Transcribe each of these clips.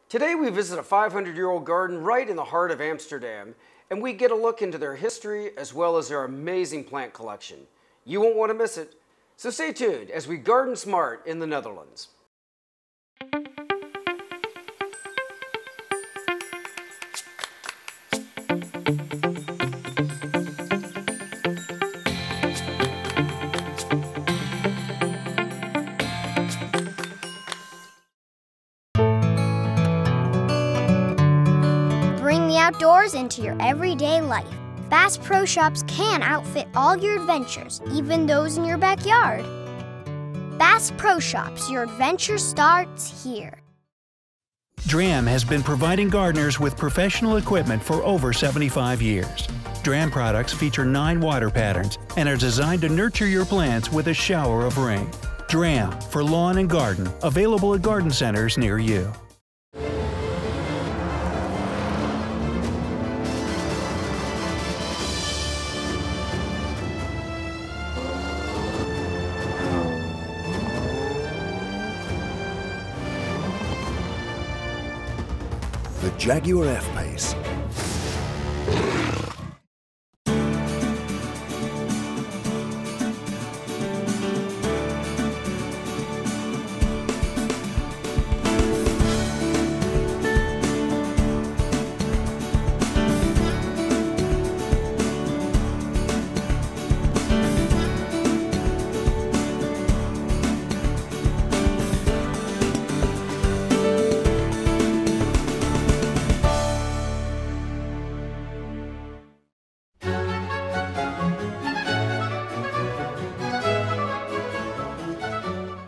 Today we visit a 500-year-old garden right in the heart of Amsterdam, and we get a look into their history as well as their amazing plant collection. You won't want to miss it, so stay tuned as we garden smart in the Netherlands. Bring the outdoors into your everyday life. Bass Pro Shops can outfit all your adventures, even those in your backyard. Bass Pro Shops, your adventure starts here. DRAM has been providing gardeners with professional equipment for over 75 years. DRAM products feature 9 water patterns and are designed to nurture your plants with a shower of rain. DRAM for lawn and garden, available at garden centers near you. The Jaguar F-Pace.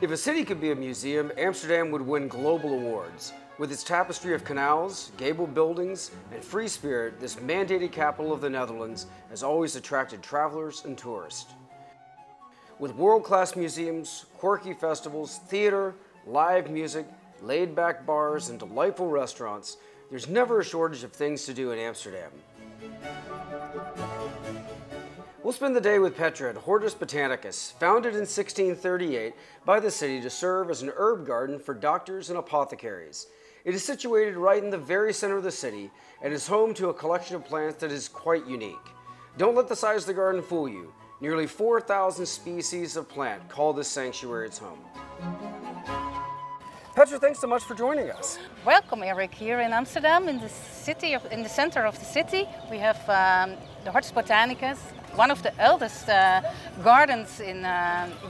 If a city could be a museum, Amsterdam would win global awards. With its tapestry of canals, gabled buildings, and free spirit, this mandated capital of the Netherlands has always attracted travelers and tourists. With world-class museums, quirky festivals, theater, live music, laid-back bars, and delightful restaurants, there's never a shortage of things to do in Amsterdam. We'll spend the day with Petra at Hortus Botanicus, founded in 1638 by the city to serve as an herb garden for doctors and apothecaries. It is situated right in the very center of the city and is home to a collection of plants that is quite unique. Don't let the size of the garden fool you. Nearly 4,000 species of plant call this sanctuary its home. Petra, thanks so much for joining us. Welcome, Eric. Here in Amsterdam, in the center of the city, we have the Hortus Botanicus, one of the oldest gardens in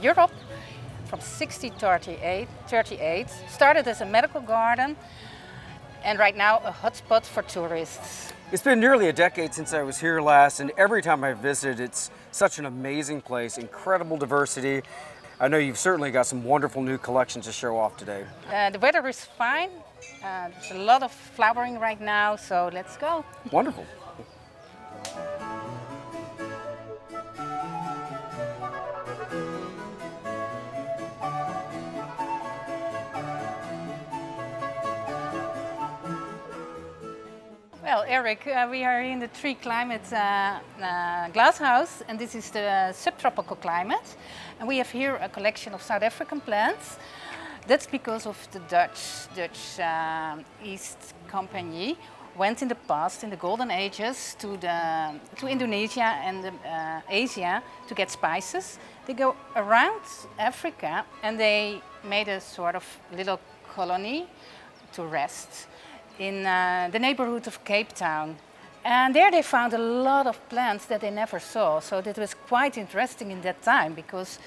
Europe, from 1638. Started as a medical garden, and right now a hotspot for tourists. It's been nearly a decade since I was here last, and every time I visit, it's such an amazing place, incredible diversity. I know you've certainly got some wonderful new collections to show off today. The weather is fine. There's a lot of flowering right now, so let's go. Wonderful. Well, Eric, we are in the tree climate glass house, and this is the subtropical climate. And we have here a collection of South African plants. That's because of the Dutch East Company went in the past, in the golden ages, to Indonesia and Asia to get spices. They go around Africa and they made a sort of little colony to rest in the neighborhood of Cape Town. And there they found a lot of plants that they never saw. So that was quite interesting in that time, because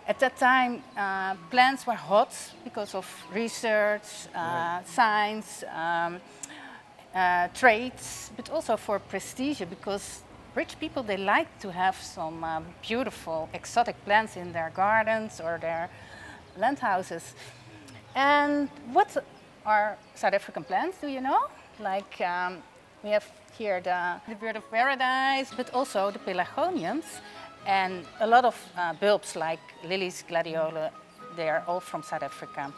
at that time plants were hot because of research, science, trades, but also for prestige, because rich people, they like to have some beautiful exotic plants in their gardens or their land houses. And what are South African plants, do you know? Like we have here the bird of paradise, but also the Pelagonians, and a lot of bulbs like lilies, gladioli, they are all from South Africa.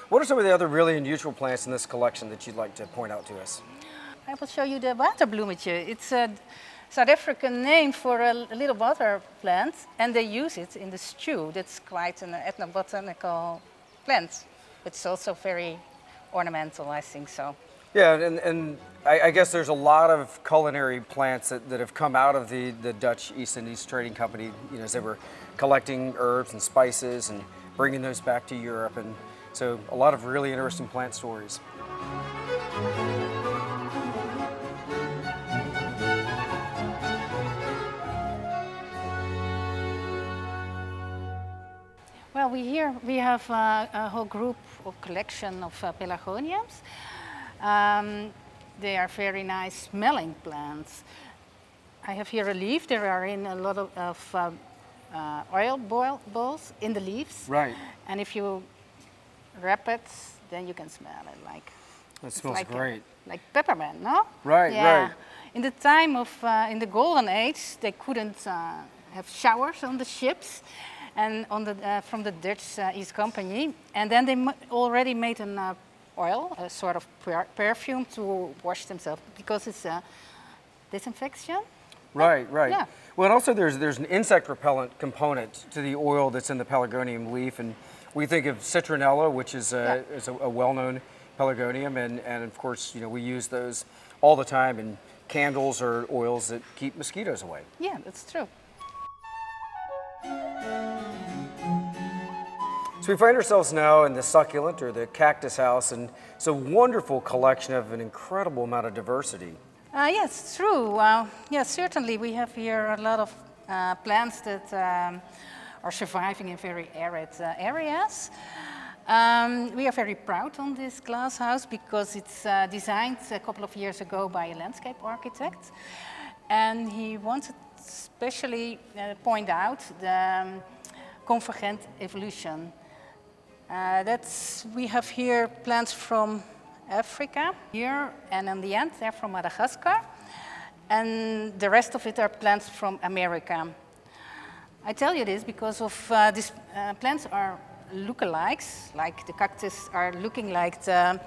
What are some of the other really unusual plants in this collection that you'd like to point out to us? I will show you the waterbloemetje. It's a South African name for a little water plant, and they use it in the stew. That's quite an ethnobotanical plant. It's also very ornamental, I think so. Yeah, and I guess there's a lot of culinary plants that have come out of the Dutch East Indies Trading Company, you know, as they were collecting herbs and spices and bringing those back to Europe. And so a lot of really interesting plant stories. Well, we have a whole group or collection of Pelagonians. They are very nice smelling plants. I have here a leaf. There are in a lot of oil balls in the leaves. Right. And if you wrap it, then you can smell it like. That smells like great. Like peppermint, no? Right, yeah. right. In the time of, in the Golden Age, they couldn't have showers on the ships, and on the from the Dutch East Company, and then they already made an oil, a sort of perfume to wash themselves because it's a disinfection. Right, right. Yeah. Well, and also there's an insect repellent component to the oil that's in the Pelagonium leaf, and we think of citronella, which is a well-known Pelagonium, and of course, you know, we use those all the time in candles or oils that keep mosquitoes away. Yeah, that's true. So we find ourselves now in the succulent or the cactus house, and it's a wonderful collection of an incredible amount of diversity. Yes, true. Yes, certainly we have here a lot of plants that are surviving in very arid areas. We are very proud on this glass house because it's designed a couple of years ago by a landscape architect, and he wanted especially point out the convergent evolution. We have here plants from Africa here, and in the end they're from Madagascar, and the rest of it are plants from America. I tell you this because of these plants are lookalikes, like the cactus are looking like the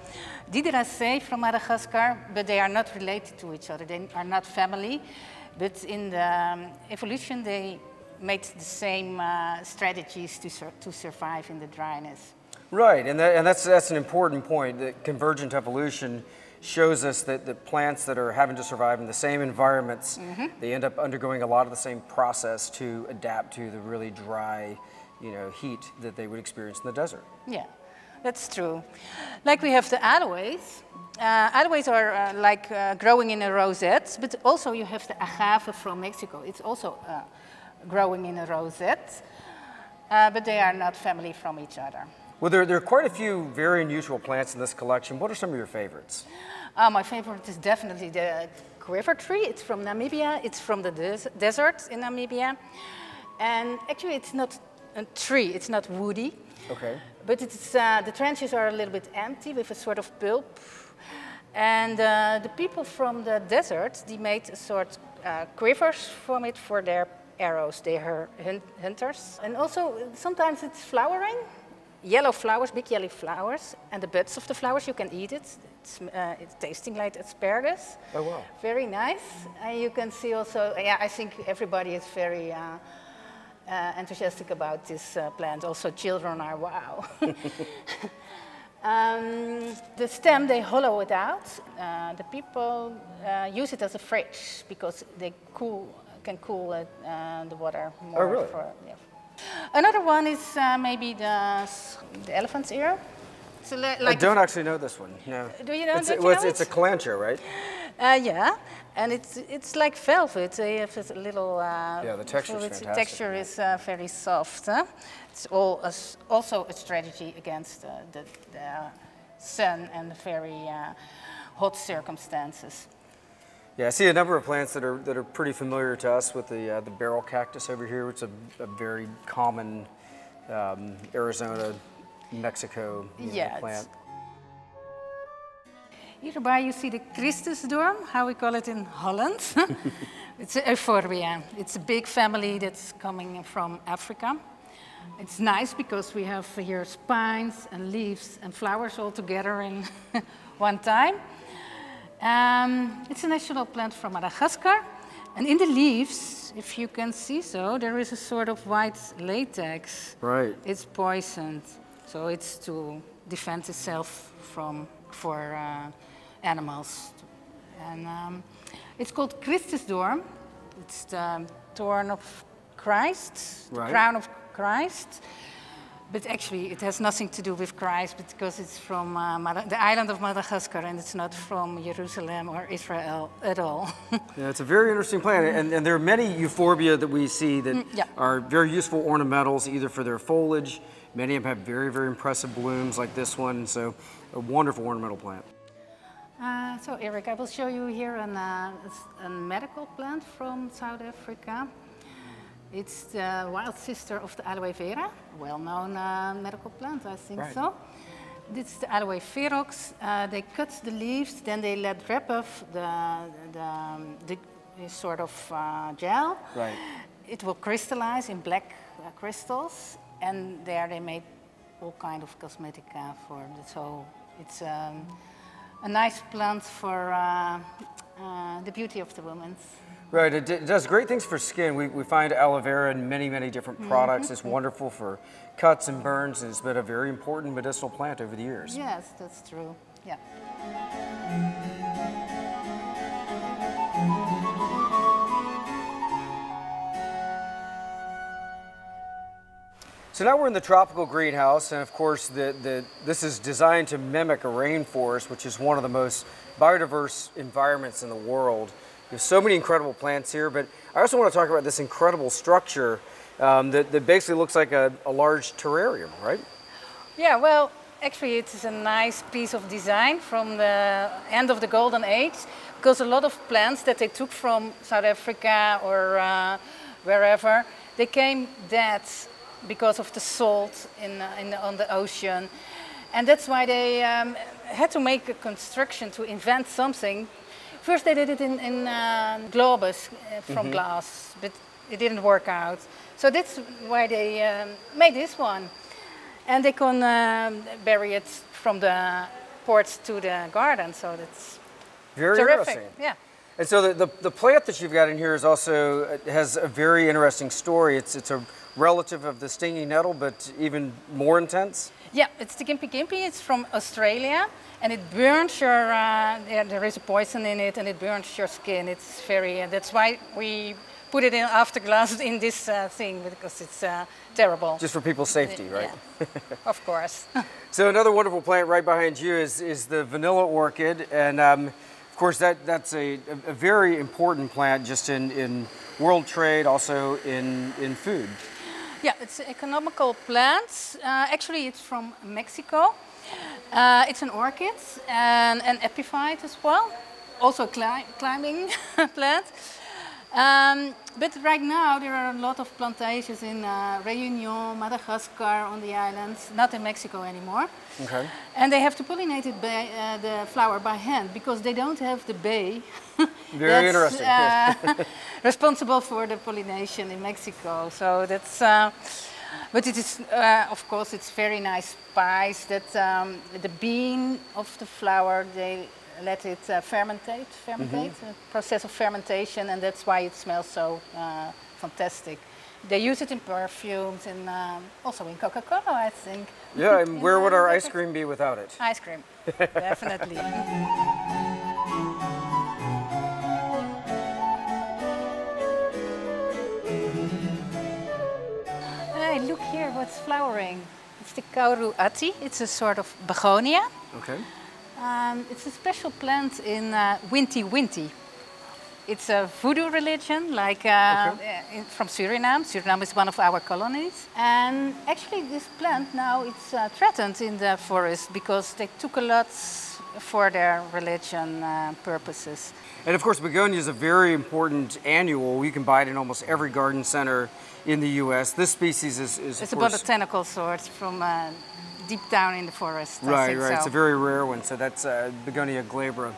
Dideraceae from Madagascar, but they are not related to each other. They are not family, but in the evolution they made the same strategies to survive in the dryness. Right, and that's an important point, that convergent evolution shows us that the plants that are having to survive in the same environments, they end up undergoing a lot of the same process to adapt to the really dry, you know, heat that they would experience in the desert. Yeah, that's true. Like we have the aloes. Aloes are growing in a rosette, but also you have the agave from Mexico. It's also growing in a rosette, but they are not family from each other. Well, there are quite a few very unusual plants in this collection. What are some of your favorites? My favorite is definitely the quiver tree. It's from Namibia. It's from the desert in Namibia. And actually, it's not a tree. It's not woody. Okay. But it's, the branches are a little bit empty with a sort of pulp. And the people from the desert, they made a sort of quivers from it for their arrows. They are hunters. And also, sometimes it's flowering. Yellow flowers, big yellow flowers, and the buds of the flowers, you can eat it. It's tasting like asparagus. Oh, wow. Very nice. And you can see also, yeah, I think everybody is very enthusiastic about this plant. Also children are, wow. The stem, they hollow it out. The people use it as a fridge because they can cool the water more. Oh, really? Yeah. Another one is maybe the elephant's ear. So like I don't actually know this one. No. Do you know? It's a calancha, right? Yeah, and it's like velvet. They have this little. Yeah, the texture is fantastic. The texture is very soft. Huh? It's also a strategy against the sun and the very hot circumstances. Yeah, I see a number of plants that are pretty familiar to us with the barrel cactus over here. It's a very common Arizona, Mexico plant. Hierbij you see the Christusdorm, how we call it in Holland. It's a euphorbia. It's a big family that's coming from Africa. It's nice because we have here spines and leaves and flowers all together in one time. It's a national plant from Madagascar, and in the leaves, if you can see so, there is a sort of white latex. Right. It's poisoned, so it's to defend itself for animals. And it's called Christusdorn. It's the thorn of Christ, the crown of Christ. But actually, it has nothing to do with Christ because it's from the island of Madagascar and it's not from Jerusalem or Israel at all. Yeah, it's a very interesting plant, and there are many euphorbia that we see that are very useful ornamentals, either for their foliage. Many of them have very, very impressive blooms like this one, so a wonderful ornamental plant. So Eric, I will show you here a medical plant from South Africa. It's the wild sister of the Aloe Vera, well-known medical plant, I think so. It's the Aloe Verox. They cut the leaves, then they let drip off the sort of gel. Right. It will crystallize in black crystals, and there they made all kind of cosmetica for it. So it's a nice plant for the beauty of the woman. Right, it does great things for skin. We find aloe vera in many, many different products. It's wonderful for cuts and burns, and it's been a very important medicinal plant over the years. Yes, that's true, yeah. So now we're in the tropical greenhouse, and of course this is designed to mimic a rainforest, which is one of the most biodiverse environments in the world. There's so many incredible plants here, but I also want to talk about this incredible structure that basically looks like a large terrarium, right? Yeah, well, actually it is a nice piece of design from the end of the Golden Age, because a lot of plants that they took from South Africa or wherever, they came dead because of the salt on the ocean. And that's why they had to make a construction to invent something. First they did it in globus from glass, but it didn't work out. So that's why they made this one. And they can bury it from the porch to the garden, so that's very terrific. Interesting. Yeah. And so the plant that you've got in here is also has a very interesting story. It's a relative of the stinging nettle, but even more intense. Yeah, it's the Gimpy Gimpy. It's from Australia, and it burns your. There is a poison in it, and it burns your skin. It's very. That's why we put it in afterglass in this thing, because it's terrible. Just for people's safety, right? Yeah. Of course. So another wonderful plant right behind you is the vanilla orchid, and of course that's a very important plant just in world trade, also in food. Yeah, it's an economical plant. Actually, it's from Mexico. It's an orchid and an epiphyte as well. Also climbing plant. But right now there are a lot of plantations in Réunion, Madagascar, on the islands, not in Mexico anymore. Okay. And they have to pollinate it by, the flower by hand because they don't have the bee. Very interesting. Responsible for the pollination in Mexico. So that's, but it is, of course, it's very nice spice that the bean of the flower, they let it fermentate, process of fermentation, and that's why it smells so fantastic. They use it in perfumes and also in Coca-Cola, I think. Yeah, and where would our ice cream be without it? Ice cream, definitely. Hey, look here what's flowering. It's the Kauruati. It's a sort of begonia. Okay. It's a special plant in Winti. It's a voodoo religion, like from Suriname. Suriname is one of our colonies. And actually this plant now it's threatened in the forest because they took a lot for their religion purposes. And of course, begonia is a very important annual. You can buy it in almost every garden center in the U.S. This species is it's a botanical sort from deep down in the forest. Right, I think right. So. It's a very rare one. So that's Begonia Glabra.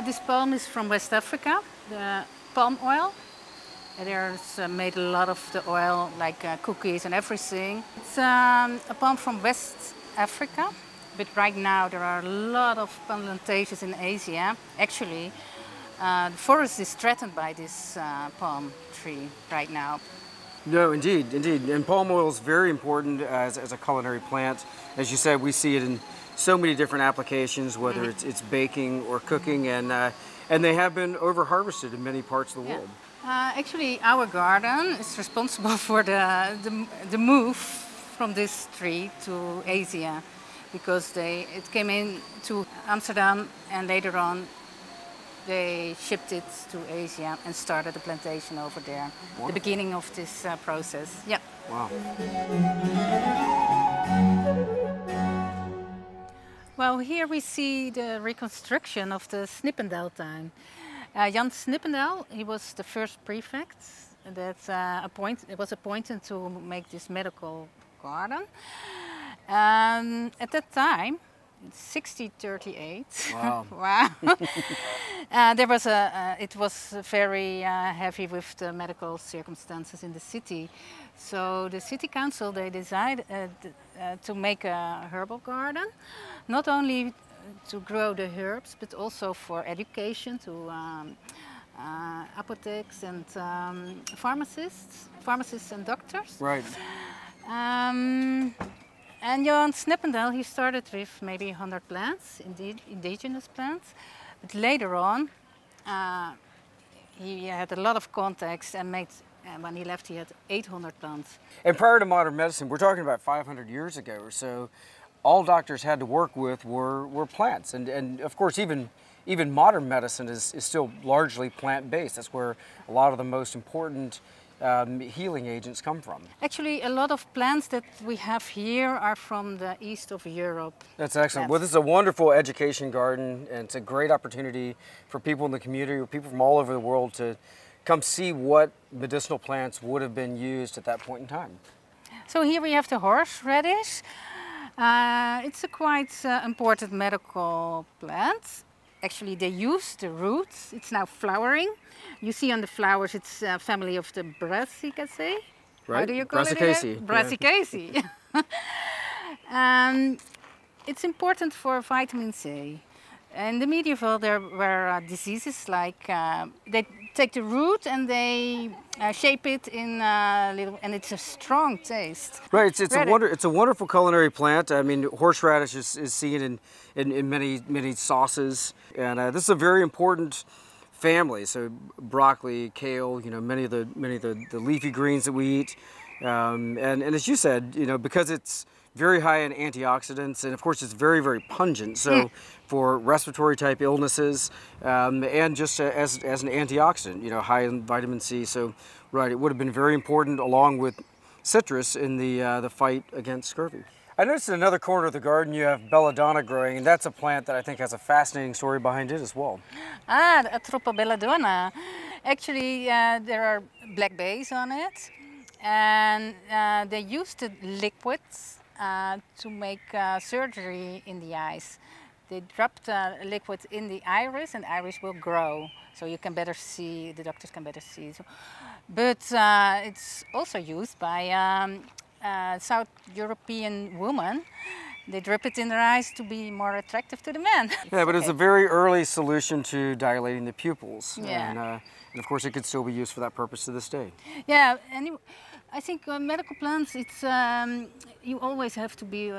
This palm is from West Africa, the palm oil. There's made a lot of the oil, like cookies and everything. It's a palm from West Africa, but right now there are a lot of plantations in Asia. Actually, the forest is threatened by this palm tree right now. No, indeed, indeed. And palm oil is very important as a culinary plant. As you said, we see it in so many different applications, whether it's baking or cooking, and they have been over-harvested in many parts of the world. Actually, our garden is responsible for the move from this tree to Asia, because it came in to Amsterdam, and later on they shipped it to Asia and started a plantation over there. Wow. The beginning of this process. Yeah. Wow. Well, here we see the reconstruction of the Snipendale time. Jan Snipendale, he was the first prefect that was appointed to make this medical garden. At that time, 1638. Wow. Wow. It was very heavy with the medical circumstances in the city. So the city council, they decided to make a herbal garden, not only to grow the herbs, but also for education to apotheques and pharmacists and doctors. Right. And Jan Snipendale, he started with maybe 100 plants, indigenous plants, but later on he had a lot of contacts and when he left he had 800 plants. And prior to modern medicine, we're talking about 500 years ago or so, all doctors had to work with were plants. And of course, even modern medicine is still largely plant-based. That's where a lot of the most important healing agents come from. Actually, a lot of plants that we have here are from the east of Europe. That's excellent. Well, this is a wonderful education garden, and it's a great opportunity for people in the community, or people from all over the world, to come see what medicinal plants would have been used at that point in time. So here we have the horseradish. It's a quite important medical plant. Actually, they use the roots. It's now flowering. You see on the flowers, it's a family of the Brassicaceae. Right. How do you call Brassicaceae. it? Brassicaceae. It's important for vitamin C. In the medieval, there were diseases like they take the root and they shape it in little, and it's a strong taste. Right, it's a wonderful culinary plant. I mean, horseradish is seen in many sauces, and this is a very important family. So broccoli, kale, you know, many of the leafy greens that we eat, and as you said, you know, because it's very high in antioxidants, and of course it's very, very pungent. So for respiratory type illnesses, and just as an antioxidant, you know, high in vitamin C. So right, it would have been very important along with citrus in the fight against scurvy. I noticed in another corner of the garden you have Belladonna growing, and that's a plant that I think has a fascinating story behind it as well. The Belladonna. Actually, there are black bays on it, and they use the liquids to make surgery in the eyes. They drop the liquid in the iris, and the iris will grow, so you can better see, the doctors can better see. So, but it's also used by South European women. They drip it in their eyes to be more attractive to the men. Yeah, but it's a very early solution to dilating the pupils. Yeah. And of course it could still be used for that purpose to this day. Yeah, and I think medical plants, it's you always have to be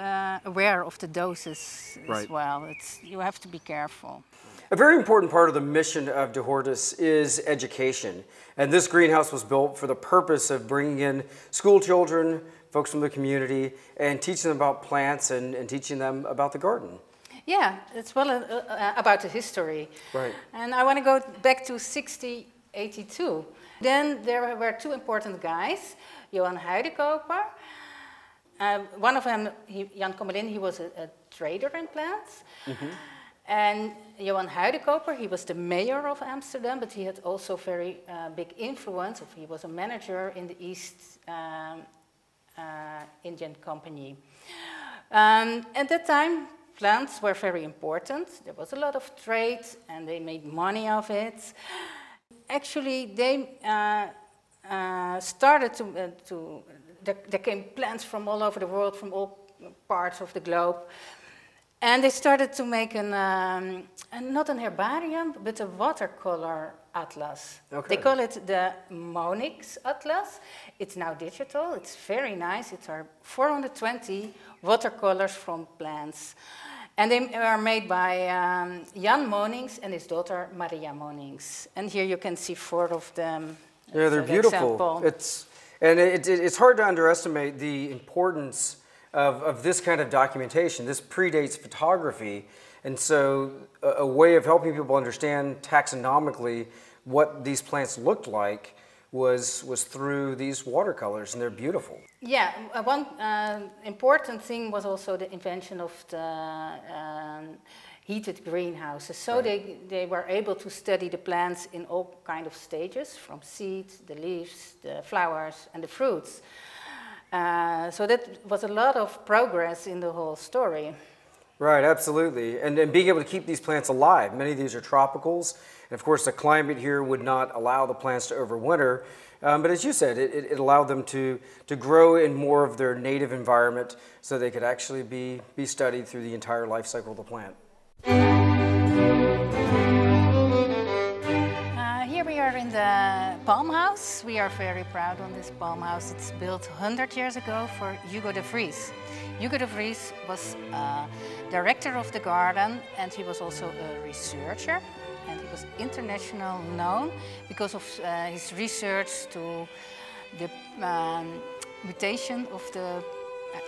aware of the doses as well. You have to be careful. A very important part of the mission of De Hortus is education. And this greenhouse was built for the purpose of bringing in school children, folks from the community, and teaching them about plants and teaching them about the garden. Yeah, it's well about the history. Right. And I want to go back to 1682. Then there were two important guys, Johan Huidekoper. One of them, Jan Commelin, he was a trader in plants. And Johan Huidekoper, he was the mayor of Amsterdam, but he had also very big influence. He was a manager in the East Indian Company. At that time, plants were very important. There was a lot of trade, and they made money of it. Actually, they started there came plants from all over the world, from all parts of the globe. And they started to make not an herbarium, but a watercolor Atlas. Okay. They call it the Monix Atlas. It's now digital. It's very nice. It's our 420 watercolors from plants. And they are made by Jan Monix and his daughter Maria Monix. And here you can see 4 of them. Yeah, they're beautiful. It's hard to underestimate the importance of this kind of documentation. This predates photography. And so a way of helping people understand taxonomically what these plants looked like was through these watercolors, and they're beautiful. Yeah, one important thing was also the invention of the heated greenhouses. So they were able to study the plants in all kind of stages, from seeds, the leaves, the flowers, and the fruits. So that was a lot of progress in the whole story. Right, absolutely. And being able to keep these plants alive. Many of these are tropicals. And of course, the climate here would not allow the plants to overwinter. But as you said, it allowed them to grow in more of their native environment so they could actually be studied through the entire life cycle of the plant. Here we are in the palm house. We are very proud on this palm house. It's built 100 years ago for Hugo de Vries. Hugo de Vries was director of the garden, and he was also a researcher. And he was international known because of his research to the mutation of the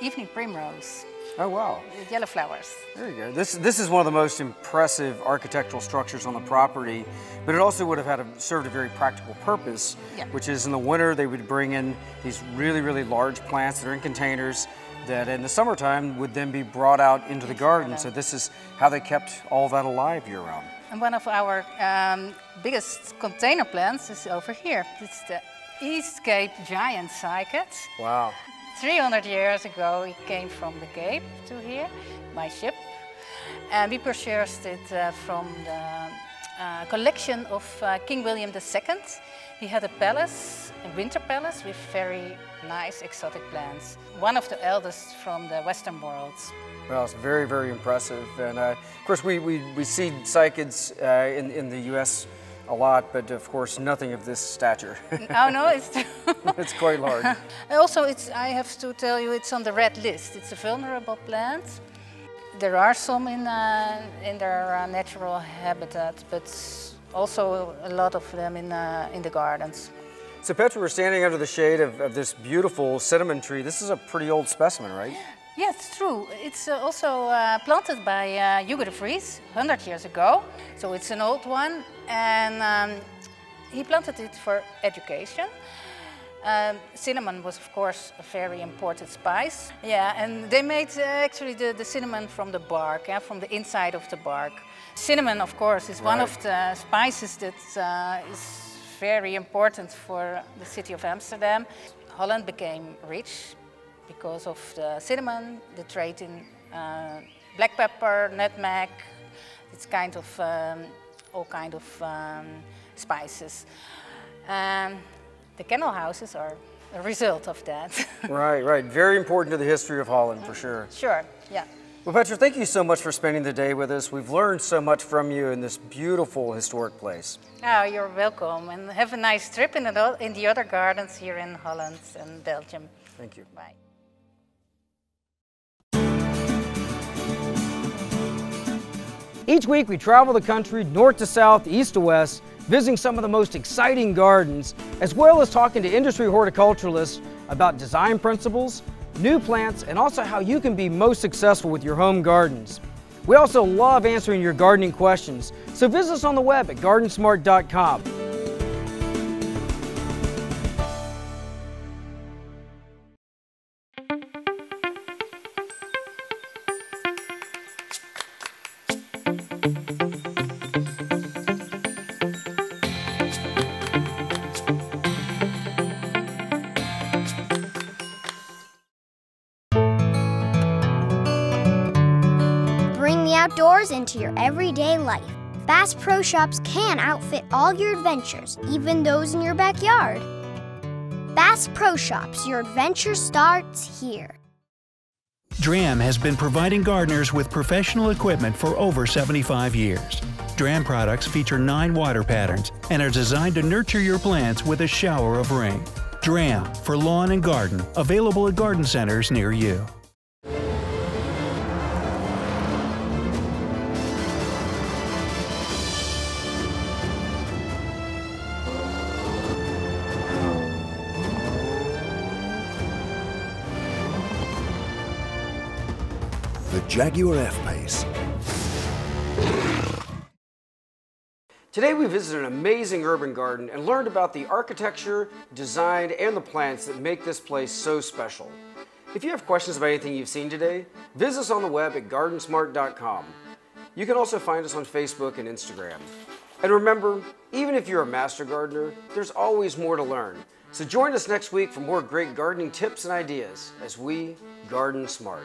evening primrose. Oh, wow. The yellow flowers. There you go. This is one of the most impressive architectural structures on the property, but it also would have served a very practical purpose, which is in the winter they would bring in these really, really large plants that are in containers that in the summertime would then be brought out into the garden. So this is how they kept all that alive year-round. And one of our biggest container plants is over here. It's the East Cape giant cycad. Wow. 300 years ago it came from the Cape to here by ship. And we purchased it from the collection of King William II. He had a palace, a winter palace with very nice exotic plants. One of the eldest from the Western world. Well, it's very, very impressive. And of course, we see cycads in the U.S. a lot, but of course, nothing of this stature. Oh, no, it's true. It's quite large. Also, I have to tell you, it's on the red list. It's a vulnerable plant. There are some in their natural habitat, but also a lot of them in the gardens. So Petra, we're standing under the shade of this beautiful cinnamon tree. This is a pretty old specimen, right? Yes, it's true. It's also planted by Hugo de Vries 100 years ago. So it's an old one, and he planted it for education. Cinnamon was, of course, a very important spice. Yeah, and they made actually the cinnamon from the bark, from the inside of the bark. Cinnamon, of course, is one of the spices that is very important for the city of Amsterdam. Holland became rich because of the cinnamon, the trade in black pepper, nutmeg. It's kind of all kind of spices. The kennel houses are a result of that. Right. Very important to the history of Holland, for sure. Sure, yeah. Well, Petra, thank you so much for spending the day with us. We've learned so much from you in this beautiful historic place. Oh, you're welcome, and have a nice trip in the other gardens here in Holland and Belgium. Thank you. Bye. Each week we travel the country north to south, east to west, visiting some of the most exciting gardens, as well as talking to industry horticulturalists about design principles, new plants, and also how you can be most successful with your home gardens. We also love answering your gardening questions, so visit us on the web at GardenSMART.com. Outdoors into your everyday life. Bass Pro Shops can outfit all your adventures, even those in your DRAM has been providing gardeners with professional equipment for over 75 years. DRAM products feature 9 water patterns and are designed to nurture your plants with a shower of rain. DRAM for lawn and garden, available at garden centers near you. The Jaguar F-Pace. Today we visited an amazing urban garden and learned about the architecture, design, and the plants that make this place so special. If you have questions about anything you've seen today, visit us on the web at GardenSMART.com. You can also find us on Facebook and Instagram. And remember, even if you're a master gardener, there's always more to learn. So join us next week for more great gardening tips and ideas as we garden smart.